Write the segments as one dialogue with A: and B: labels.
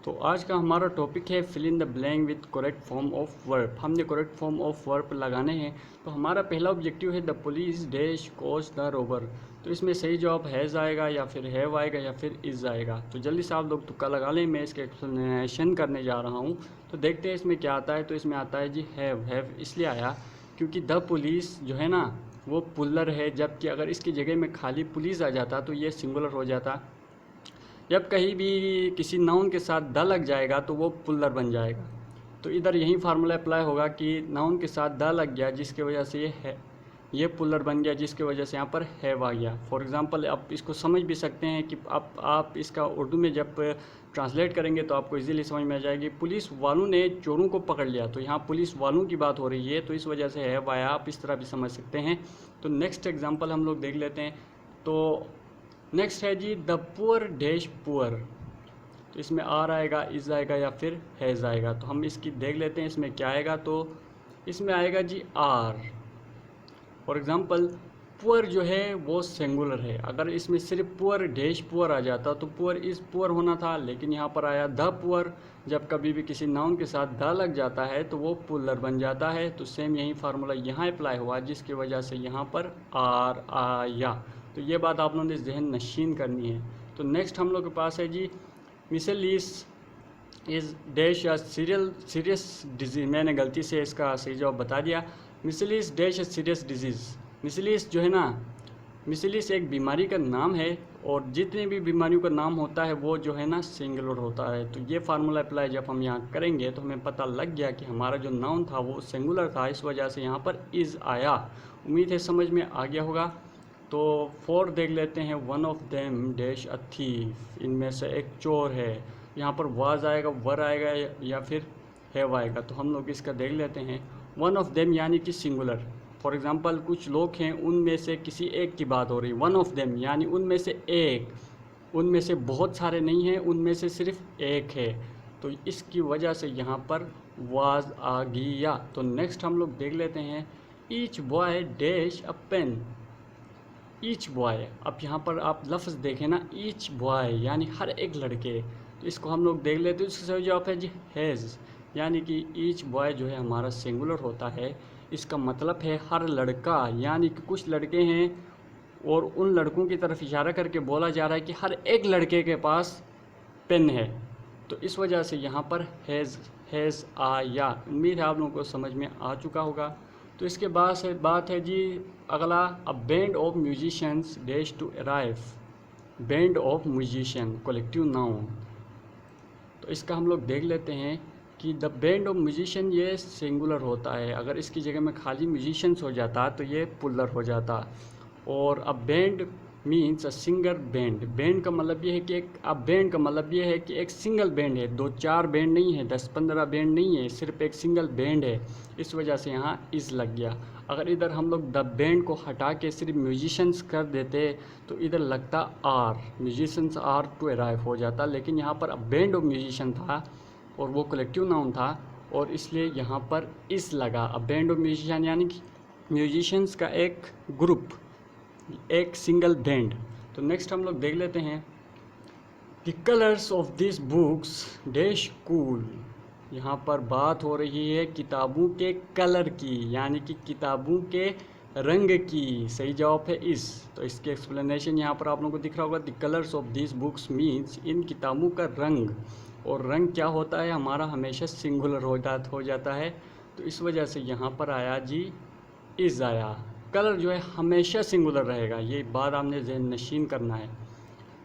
A: तो आज का हमारा टॉपिक है fill in the blank with correct form of verb. हमने करेक्ट फॉर्म ऑफ वर्ब लगाने हैं। तो हमारा पहला ऑब्जेक्टिव है the police dash cause the robber. तो इसमें सही जवाब हैज़ आएगा या फिर हैव आएगा या फिर इज़ आएगा। तो जल्दी से आप लोग तुक्का लगा लें, मैं इसका एक्सप्लेनेशन करने जा रहा हूँ। तो देखते हैं इसमें क्या आता है। तो इसमें आता है जी हैव इसलिए आया क्योंकि द पुलिस जो है ना वो पुल्लर है, जबकि अगर इसकी जगह में खाली पुलिस आ जाता तो ये सिंगुलर हो जाता। जब कहीं भी किसी नाउन के साथ द लग जाएगा तो वो पुल्लर बन जाएगा। तो इधर यही फार्मूला अप्लाई होगा कि नाउन के साथ द लग गया जिसकी वजह से ये पुल्लर बन गया, जिसकी वजह से यहाँ पर हैव आ गया। फॉर एग्जांपल आप इसको समझ भी सकते हैं कि आप इसका उर्दू में जब ट्रांसलेट करेंगे तो आपको इजीली समझ में आ जाएगी। पुलिस वालों ने चोरों को पकड़ लिया, तो यहाँ पुलिस वालों की बात हो रही है, तो इस वजह से हैव आया। आप इस तरह भी समझ सकते हैं। तो नेक्स्ट एग्जाम्पल हम लोग देख लेते हैं। तो नेक्स्ट है जी द पुअर डैश पुअर। तो इसमें आर आएगा, इज आएगा या फिर हैज़ आएगा। तो हम इसकी देख लेते हैं इसमें क्या आएगा। तो इसमें आएगा जी आर। फॉर एग्जांपल पुअर जो है वो सिंगुलर है। अगर इसमें सिर्फ पुअर डैश पुअर आ जाता तो पुअर इज़ पुअर होना था, लेकिन यहाँ पर आया द पुअर। जब कभी भी किसी नाउन के साथ द लग जाता है तो वो पुल्लर बन जाता है। तो सेम यही फार्मूला यहाँ अप्लाई हुआ, जिसकी वजह से यहाँ पर आर आया। तो ये बात आप लोगों ने जहन नशीन करनी है। तो नेक्स्ट हम लोग के पास है जी मिसलीस इज़ डैश या सीरियस डिजीज़। मैंने गलती से इसका सही जवाब बता दिया। मिसलीस डैश या सीरियस डिजीज़। मिसलीस जो है ना, मिसलीस एक बीमारी का नाम है, और जितने भी बीमारियों का नाम होता है वो जो है ना सिंगुलर होता है। तो ये फार्मूला अप्लाई जब हम यहाँ करेंगे तो हमें पता लग गया कि हमारा जो नाउन था वो सिंगुलर था, इस वजह से यहाँ पर इज़ आया। उम्मीद है समझ में आ गया होगा। तो फोर देख लेते हैं। One of them dash a thief. इनमें से एक चोर है। यहाँ पर वाज आएगा, वर आएगा या फिर हैव आएगा। तो हम लोग इसका देख लेते हैं। वन ऑफ देम यानी कि सिंगुलर। फॉर एग्जांपल कुछ लोग हैं, उनमें से किसी एक की बात हो रही। वन ऑफ देम यानी उनमें से एक, उनमें से बहुत सारे नहीं हैं, उनमें से सिर्फ एक है। तो इसकी वजह से यहाँ पर वाज आ गया। तो नेक्स्ट हम लोग देख लेते हैं। Each boy dash a pen. Each boy, अब यहाँ पर आप लफ्ज़ देखें ना, ईच बॉय यानी हर एक लड़के। तो इसको हम लोग देख लेते हैं। इसका सही जवाब है जी हैज़, यानी कि ईच बॉय जो है हमारा सिंगुलर होता है। इसका मतलब है हर लड़का, यानी कि कुछ लड़के हैं और उन लड़कों की तरफ इशारा करके बोला जा रहा है कि हर एक लड़के के पास पेन है। तो इस वजह से यहाँ पर हैज़ आया। उम्मीद है आप लोगों को समझ में आ चुका होगा। तो इसके बाद से बात है जी अगला, a band of musicians dash to arrive. Band of musician collective noun. तो इसका हम लोग देख लेते हैं कि द बैंड ऑफ म्यूजिशियन ये सिंगुलर होता है। अगर इसकी जगह में खाली म्यूजिशियंस हो जाता तो ये पुल्लर हो जाता। और a band means a singer band. Band का मतलब ये है कि बैंड का मतलब ये है कि एक सिंगल बैंड है, दो चार बैंड नहीं है, 10-15 बैंड नहीं है, सिर्फ एक सिंगल बैंड है। इस वजह से यहाँ इज़ लग गया। अगर इधर हम लोग द बैंड को हटा के सिर्फ म्यूजिशियंस कर देते तो इधर लगता are, musicians are to arrive हो जाता। लेकिन यहाँ पर बैंड ऑफ म्यूजिशियन था और वो कलेक्टिव नाउन था, और इसलिए यहाँ पर इस लगा। बैंड ऑफ म्यूजिशियन यानी कि म्यूजिशियंस का एक ग्रुप, एक सिंगल बैंड। तो नेक्स्ट हम लोग देख लेते हैं। The colours of this books dash cool. यहाँ पर बात हो रही है किताबों के कलर की, यानी कि किताबों के रंग की। सही जवाब है इस। तो इसके एक्सप्लेनेशन यहाँ पर आप लोगों को दिख रहा होगा। The colours of this books means in किताबों का रंग, और रंग क्या होता है हमारा हमेशा सिंगुलर हो जाता है। तो इस वजह से यहाँ पर आया जी इज़ आया। कलर जो है हमेशा सिंगुलर रहेगा, ये बात आपने ज़हन नशीन करना है।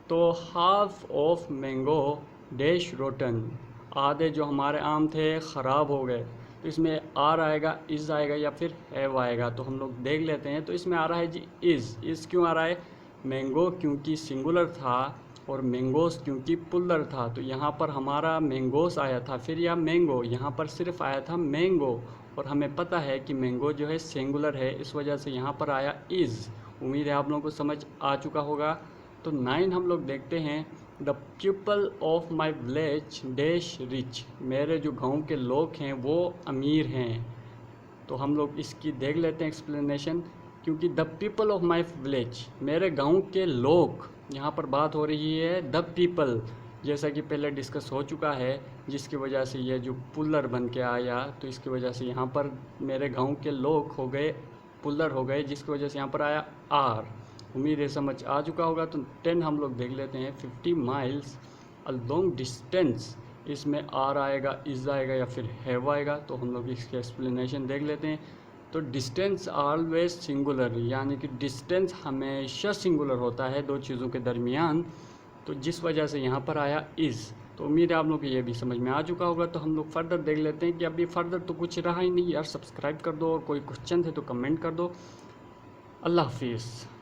A: तो half of mango dash rotten. आधे जो हमारे आम थे ख़राब हो गए। तो इसमें आर आएगा, इज़ आएगा या फिर हैव आएगा। तो हम लोग देख लेते हैं। तो इसमें आ रहा है जी इज़ क्यों आ रहा है? मैंगो क्योंकि सिंगुलर था और मैंगोस क्योंकि पुल्लर था। तो यहाँ पर हमारा मैंगोस आया था, फिर यह मैंगो, यहाँ पर सिर्फ आया था मैंगो, और हमें पता है कि मैंगो जो है सिंगुलर है, इस वजह से यहाँ पर आया इज़। उम्मीद है आप लोगों को समझ आ चुका होगा। तो 9 हम लोग देखते हैं। The people of my village dash rich. मेरे जो गांव के लोग हैं वो अमीर हैं। तो हम लोग इसकी देख लेते हैं एक्सप्लेनेशन। क्योंकि the people of my village, मेरे गांव के लोग, यहाँ पर बात हो रही है द पीपल, जैसा कि पहले डिस्कस हो चुका है, जिसकी वजह से ये जो पुलर बन के आया, तो इसकी वजह से यहाँ पर मेरे गांव के लोग हो गए पुलर हो गए, जिसकी वजह से यहाँ पर आया आर। उम्मीद है समझ आ चुका होगा। तो 10 हम लोग देख लेते हैं। 50 माइल्स अ लॉन्ग डिस्टेंस, इसमें आर आएगा, इज़ आएगा या फिर हैव आएगा। तो हम लोग इसकी एक्सप्लेनेशन देख लेते हैं। तो डिस्टेंस ऑलवेज सिंगुलर, यानी कि डिस्टेंस हमेशा सिंगुलर होता है दो चीज़ों के दरमियान, तो जिस वजह से यहाँ पर आया इज़। तो उम्मीद है आप लोग को ये भी समझ में आ चुका होगा। तो हम लोग फर्दर देख लेते हैं कि अभी फर्दर तो कुछ रहा ही नहीं यार। सब्सक्राइब कर दो और कोई क्वेश्चन है तो कमेंट कर दो। अल्लाह हाफिज़।